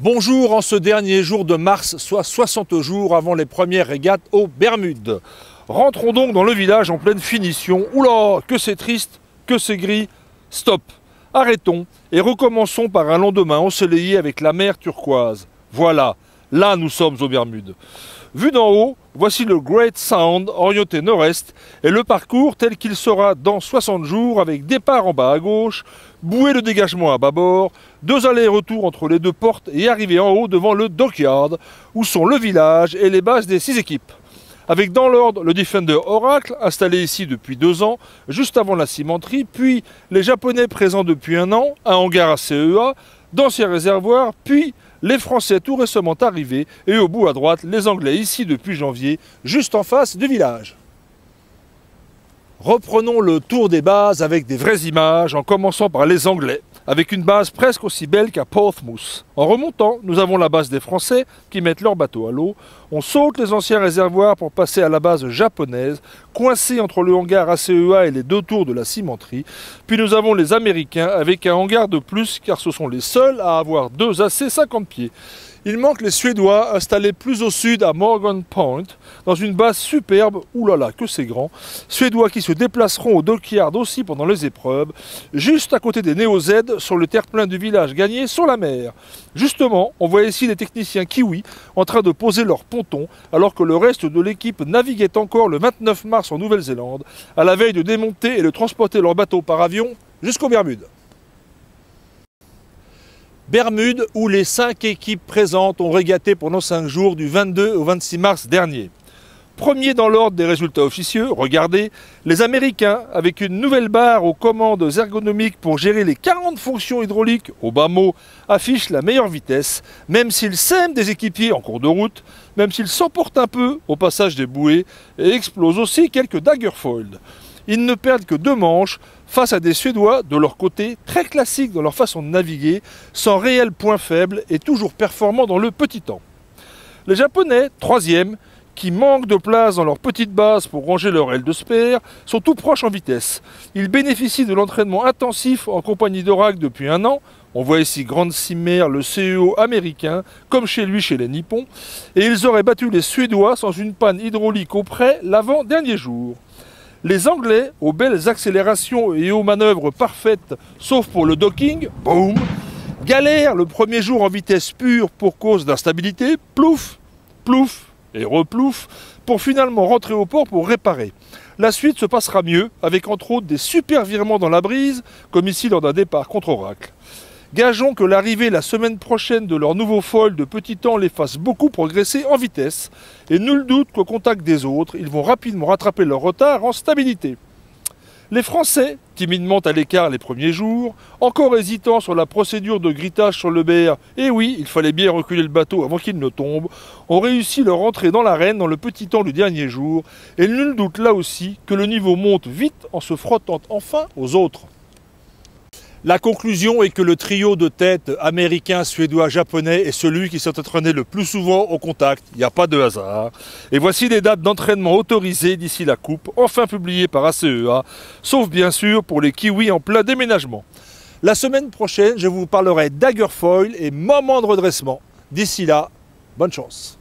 Bonjour en ce dernier jour de mars, soit 60 jours avant les premières régates aux Bermudes. Rentrons donc dans le village en pleine finition. Oula, que c'est triste, que c'est gris. Stop, arrêtons et recommençons par un lendemain ensoleillé avec la mer turquoise. Voilà, là nous sommes aux Bermudes. Vu d'en haut, voici le Great Sound orienté nord-est et le parcours tel qu'il sera dans 60 jours avec départ en bas à gauche, bouée de dégagement à bâbord, 2 allers-retours entre les 2 portes et arrivée en haut devant le Dockyard où sont le village et les bases des 6 équipes. Avec dans l'ordre le Defender Oracle, installé ici depuis 2 ans, juste avant la cimenterie, puis les Japonais présents depuis 1 an, un hangar à CEA, d'anciens réservoirs, puis les Français tout récemment arrivés, et au bout à droite, les Anglais ici depuis janvier, juste en face du village. Reprenons le tour des bases avec des vraies images, en commençant par les Anglais, avec une base presque aussi belle qu'à Portsmouth. En remontant, nous avons la base des Français qui mettent leur bateau à l'eau. On saute les anciens réservoirs pour passer à la base japonaise, coincée entre le hangar ACEA et les 2 tours de la cimenterie. Puis nous avons les Américains avec un hangar de plus car ce sont les seuls à avoir 2 AC 50 pieds. Il manque les Suédois installés plus au sud à Morgan Point, dans une base superbe, oulala que c'est grand, Suédois qui se déplaceront au Dockyard aussi pendant les épreuves, juste à côté des Neo-Z sur le terre-plein du village gagné sur la mer. Justement, on voit ici les techniciens kiwis en train de poser leur ponton, alors que le reste de l'équipe naviguait encore le 29 mars en Nouvelle-Zélande, à la veille de démonter et de transporter leur bateau par avion jusqu'aux Bermudes. Bermudes où les 5 équipes présentes ont régaté pendant 5 jours du 22 au 26 mars dernier. Premier dans l'ordre des résultats officieux, regardez, les Américains avec une nouvelle barre aux commandes ergonomiques pour gérer les 40 fonctions hydrauliques au bas mot affichent la meilleure vitesse, même s'ils sèment des équipiers en cours de route, même s'ils s'emportent un peu au passage des bouées et explosent aussi quelques daggerfoils. Ils ne perdent que 2 manches face à des Suédois, de leur côté, très classiques dans leur façon de naviguer, sans réel point faible et toujours performants dans le petit temps. Les Japonais, 3e, qui manquent de place dans leur petite base pour ranger leur aile de spare, sont tout proches en vitesse. Ils bénéficient de l'entraînement intensif en compagnie d'Oracle depuis 1 an. On voit ici Grande Simmer, le CEO américain, comme chez lui chez les Nippons. Et ils auraient battu les Suédois sans une panne hydraulique auprès l'avant-dernier jour. Les Anglais, aux belles accélérations et aux manœuvres parfaites, sauf pour le docking, boum, galèrent le premier jour en vitesse pure pour cause d'instabilité, plouf, plouf et replouf, pour finalement rentrer au port pour réparer. La suite se passera mieux, avec entre autres des super virements dans la brise, comme ici lors d'un départ contre Oracle. Gageons que l'arrivée la semaine prochaine de leur nouveau foil de petit temps les fasse beaucoup progresser en vitesse, et nul doute qu'au contact des autres, ils vont rapidement rattraper leur retard en stabilité. Les Français, timidement à l'écart les premiers jours, encore hésitants sur la procédure de grittage sur le BR, et oui, il fallait bien reculer le bateau avant qu'il ne tombe, ont réussi leur entrée dans l'arène dans le petit temps du dernier jour, et nul doute là aussi que le niveau monte vite en se frottant enfin aux autres. La conclusion est que le trio de tête américain, suédois, japonais est celui qui s'est entraîné le plus souvent au contact. Il n'y a pas de hasard. Et voici les dates d'entraînement autorisées d'ici la coupe, enfin publiées par ACEA, sauf bien sûr pour les kiwis en plein déménagement. La semaine prochaine, je vous parlerai daggerfoil et moment de redressement. D'ici là, bonne chance.